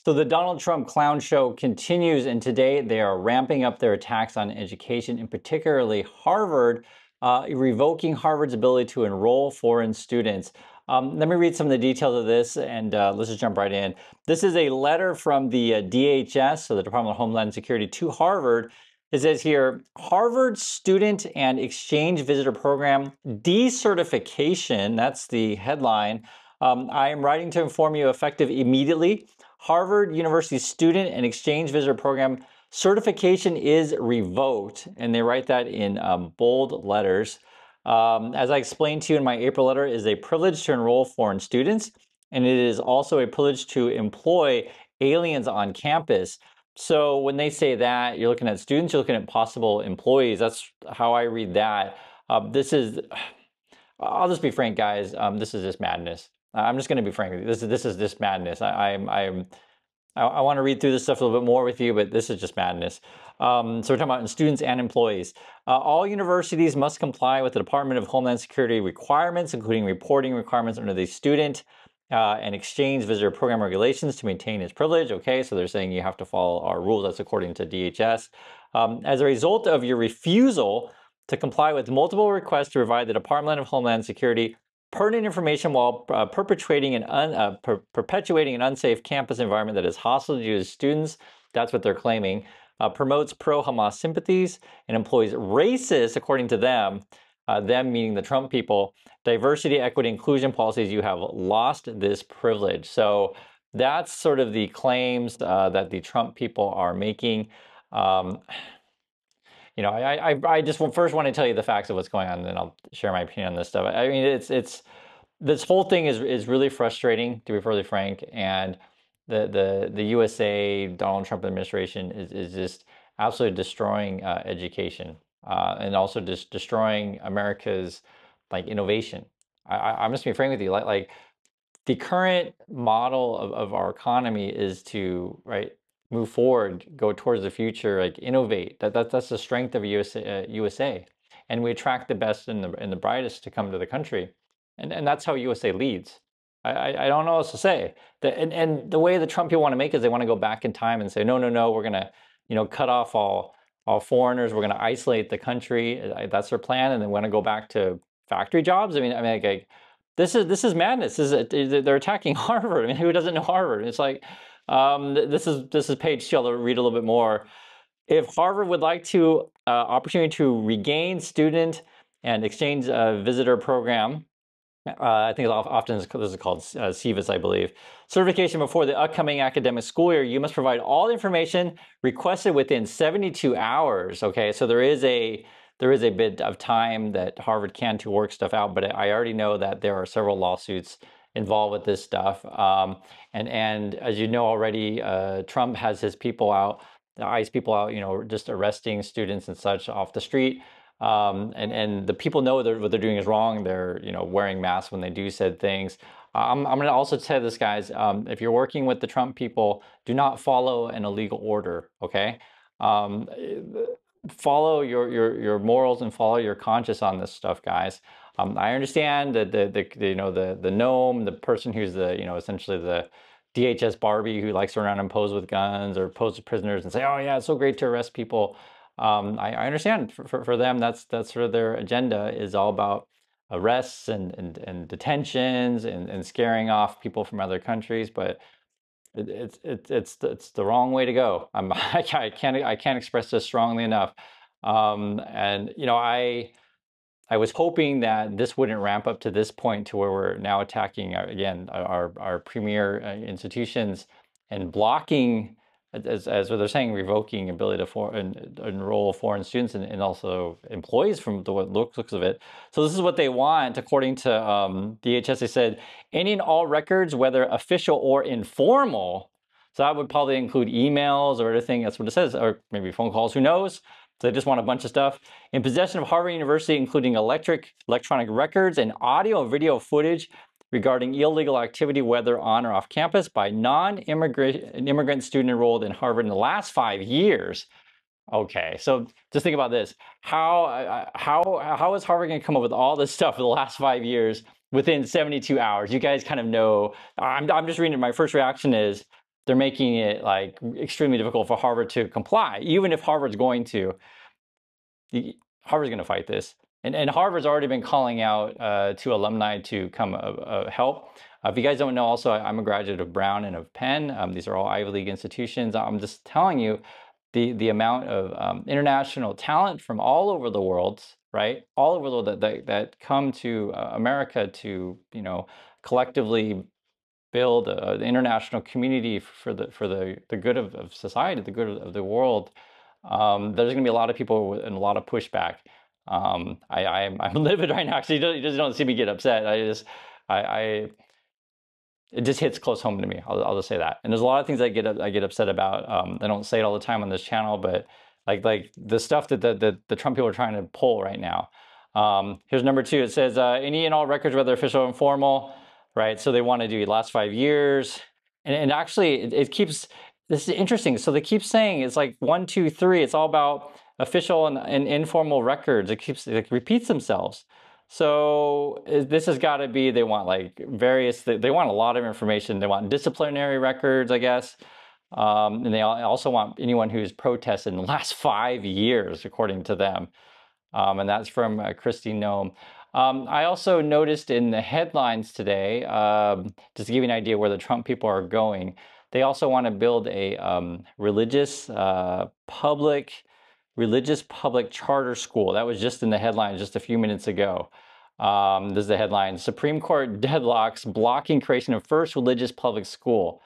So the Donald Trump clown show continues, and today they are ramping up their attacks on education, and particularly Harvard, revoking Harvard's ability to enroll foreign students. Let me read some of the details of this, and let's just jump right in. This is a letter from the DHS, so the Department of Homeland Security, to Harvard. It says here, Harvard Student and Exchange Visitor Program decertification, that's the headline. I am writing to inform you, effective immediately, Harvard University Student and Exchange Visitor Program certification is revoked, and they write that in bold letters. As I explained to you in my April letter, it is a privilege to enroll foreign students, and it is also a privilege to employ aliens on campus. So when they say that, you're looking at students, you're looking at possible employees. That's how I read that. I'll just be frank, guys. This is just madness. I'm just going to be frank with you. This is just madness. I want to read through this stuff a little bit more with you, but this is just madness. So we're talking about students and employees. All universities must comply with the Department of Homeland Security requirements, including reporting requirements under the Student and Exchange Visitor Program regulations to maintain its privilege. Okay, so they're saying you have to follow our rules. That's according to DHS. As a result of your refusal to comply with multiple requests to provide the Department of Homeland Security pertinent information while perpetuating an unsafe campus environment that is hostile to you as students, that's what they're claiming, promotes pro-Hamas sympathies, and employs racist, according to them, them meaning the Trump people, diversity, equity, inclusion policies, you have lost this privilege. So that's sort of the claims that the Trump people are making. You know, I just first want to tell you the facts of what's going on, and then I'll share my opinion on this stuff. I mean, it's this whole thing is really frustrating, to be fairly frank, and the USA Donald Trump administration is just absolutely destroying education and also just destroying America's like innovation. I'm just being frank with you, like the current model of our economy is to move forward, go towards the future, like innovate. That's the strength of USA, and we attract the best and the brightest to come to the country, and that's how USA leads. I don't know what else to say. And the way the Trump people want to make is they want to go back in time and say no, we're gonna cut off all foreigners. We're gonna isolate the country. That's their plan, and they want to go back to factory jobs. I mean, like this is madness. They're attacking Harvard. I mean, who doesn't know Harvard? It's like this is page 2. I'll read a little bit more. If Harvard would like to opportunity to regain student and exchange visitor program, I think often this is called CVIS, I believe, certification before the upcoming academic school year, you must provide all the information requested within 72 hours. Okay, so there is a bit of time that Harvard can to work stuff out, but I already know that there are several lawsuits involved with this stuff. And as you know already, Trump has his people out, the ICE people out, just arresting students and such off the street. And the people know what they're doing is wrong. They're wearing masks when they do said things. I'm going to also tell this, guys, if you're working with the Trump people, do not follow an illegal order. Okay. Follow your morals and follow your conscience on this stuff, guys. I understand that the gnome, the person who's essentially the DHS Barbie who likes to run around and pose with guns or pose with prisoners and say, oh yeah, it's so great to arrest people. I understand for them that's sort of their agenda is all about arrests and detentions and scaring off people from other countries, but it's the wrong way to go. I can't express this strongly enough. And I was hoping that this wouldn't ramp up to this point to where we're now attacking our premier institutions and blocking, as what they're saying, revoking ability to enroll foreign students and also employees from the looks of it. So this is what they want, according to DHS. They said any and all records, whether official or informal. So that would probably include emails or anything. That's what it says, or maybe phone calls. Who knows? So they just want a bunch of stuff in possession of Harvard University, including electronic records and audio and video footage regarding illegal activity, whether on or off campus, by non-immigrant student enrolled in Harvard in the last 5 years. Okay, so just think about this. How is Harvard going to come up with all this stuff for the last 5 years within 72 hours? You guys kind of know. I'm just reading it. My first reaction is they're making it like extremely difficult for Harvard to comply. Even if Harvard's going to, Harvard's going to fight this. And Harvard's already been calling out to alumni to come help. If you guys don't know, also, I'm a graduate of Brown and of Penn. These are all Ivy League institutions. I'm just telling you the amount of international talent from all over the world, right? All over the world that come to America to, collectively build an international community for the good of society, the good of the world. There's going to be a lot of people and a lot of pushback. I'm livid right now. Actually, you just don't see me get upset. I it just hits close home to me. I'll just say that. And there's a lot of things I get upset about. I don't say it all the time on this channel, but like the stuff that the Trump people are trying to pull right now. Here's number 2. It says any and all records, whether official or informal, right? So they want to do last 5 years, and actually it keeps. This is interesting. So they keep saying it's like 1, 2, 3. It's all about official and informal records. It repeats themselves. So this has got to be, they want like various, they want a lot of information. They want disciplinary records, I guess. And they also want anyone who's protested in the last 5 years, according to them. And that's from Christine Noem. I also noticed in the headlines today, just to give you an idea where the Trump people are going, they also want to build a religious public charter school. That was just in the headlines just a few minutes ago. This is the headline: Supreme Court deadlocks blocking creation of first religious public school.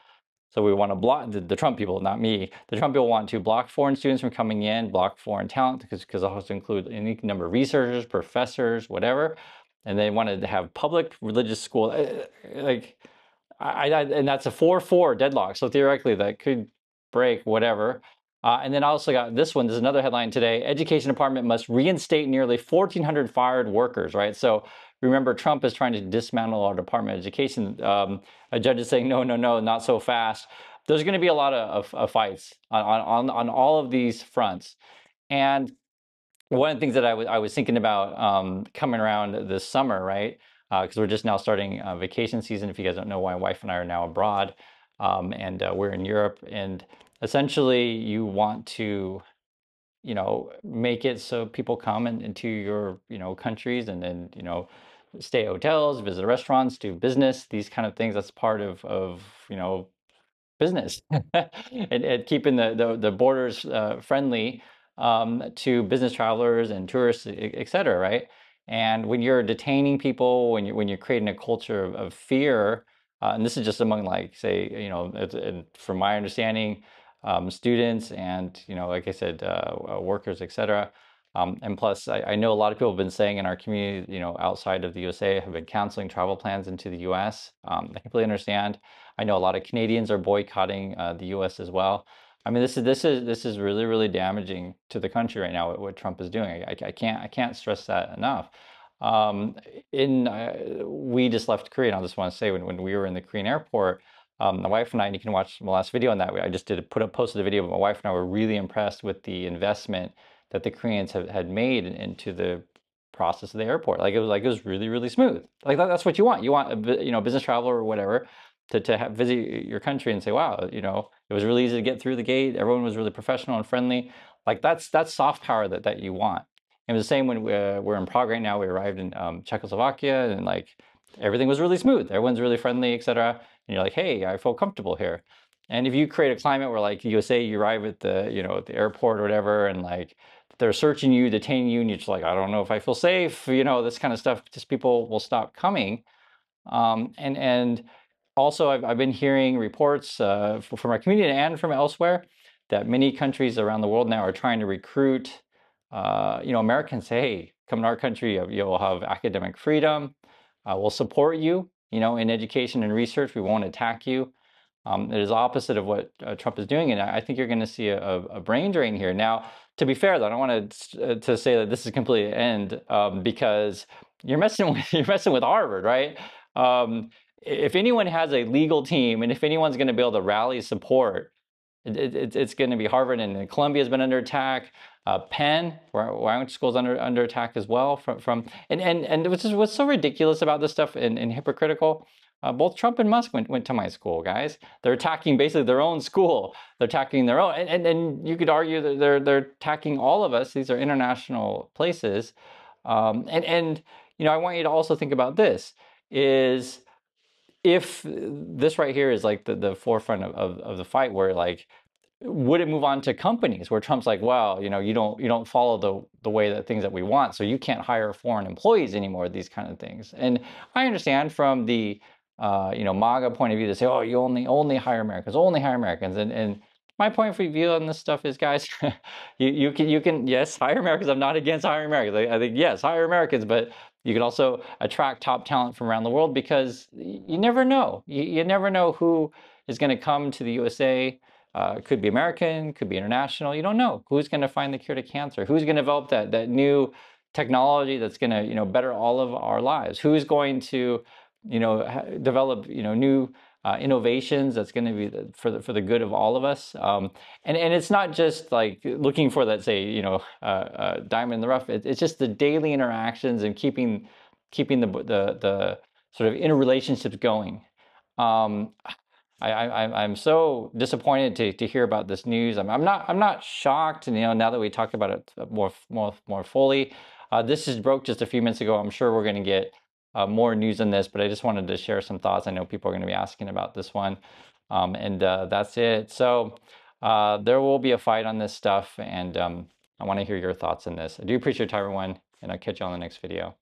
So we want to block the Trump people, not me. The Trump people want to block foreign students from coming in, block foreign talent, because it has to include any number of researchers, professors, whatever. And they wanted to have public religious school. And that's a 4-4 deadlock. So theoretically, that could break whatever. And then I also got this one. There's another headline today: Education Department must reinstate nearly 1,400 fired workers, right? So remember, Trump is trying to dismantle our Department of Education. A judge is saying, no, not so fast. There's going to be a lot of fights on all of these fronts. And one of the things that I was thinking about coming around this summer, right? Because we're just now starting vacation season. If you guys don't know, my wife and I are now abroad, and we're in Europe. And essentially, you want to, make it so people come into your, countries, and then, stay at hotels, visit restaurants, do business, these kind of things. That's part of business, and keeping the borders friendly to business travelers and tourists, et cetera, right? And when you're detaining people, when you're creating a culture of fear, and this is just among, like, say, from my understanding, students and, like I said, workers, et cetera. And plus, I know a lot of people have been saying in our community, outside of the USA, have been canceling travel plans into the US. I completely understand. I know a lot of Canadians are boycotting the US as well. I mean, this is really, really damaging to the country right now, what Trump is doing. I can't stress that enough. We just left Korea, and I just want to say, when we were in the Korean airport, my wife and I, and you can watch my last video on that. I just posted a video, but my wife and I were really impressed with the investment that the Koreans had made into the process of the airport. It was really, really smooth. That's what you want. You want a business traveler or whatever to visit your country and say, wow, it was really easy to get through the gate. Everyone was really professional and friendly. That's soft power that you want. And it was the same when we're in Prague right now. We arrived in Czechoslovakia, and everything was really smooth. Everyone's really friendly, etc. And you're like, hey, I feel comfortable here. And if you create a climate where, like, USA, you arrive at the the airport or whatever, and they're searching you, detaining you, and you're just like, I don't know if I feel safe, this kind of stuff, just people will stop coming. And also, I've been hearing reports from our community and from elsewhere that many countries around the world now are trying to recruit, Americans. Say, hey, come to our country, you'll have academic freedom. We'll support you, in education and research. We won't attack you. It is opposite of what Trump is doing, and I think you're going to see a brain drain here. Now, to be fair, though, I don't want to say that this is completely end, because you're messing with Harvard, right? If anyone has a legal team, and if anyone's going to be able to rally support, it's going to be Harvard. And Columbia has been under attack. Penn, where I went to school, is under attack as well. And what's so ridiculous about this stuff and hypocritical. Both Trump and Musk went to my school, guys. They're attacking basically their own school. They're attacking their own, and you could argue that they're attacking all of us. These are international places, and I want you to also think about this: is if this right here is like the forefront of the fight, where like would it move on to companies where Trump's like, well, you don't follow the way that things that we want, so you can't hire foreign employees anymore, these kind of things. And I understand from the MAGA point of view to say, oh, you only hire Americans, only hire Americans, and my point of view on this stuff is, guys, you can yes, hire Americans. I'm not against hiring Americans. I think yes, hire Americans, but you can also attract top talent from around the world, because you never know. You never know who is going to come to the USA. Could be American, could be international. You don't know who's going to find the cure to cancer, who's going to develop that new technology that's going to better all of our lives, who's going to develop new innovations that's going to be for the good of all of us. And it's not just like looking for that, say, diamond in the rough. It's just the daily interactions and keeping the sort of interrelationships going. Um, I'm so disappointed to hear about this news. I'm not shocked, and now that we talked about it more fully, this just broke just a few minutes ago. I'm sure we're going to get more news on this, but I just wanted to share some thoughts. I know people are going to be asking about this one, and that's it. So there will be a fight on this stuff, and I want to hear your thoughts on this. I do appreciate your time, everyone, and I'll catch you on the next video.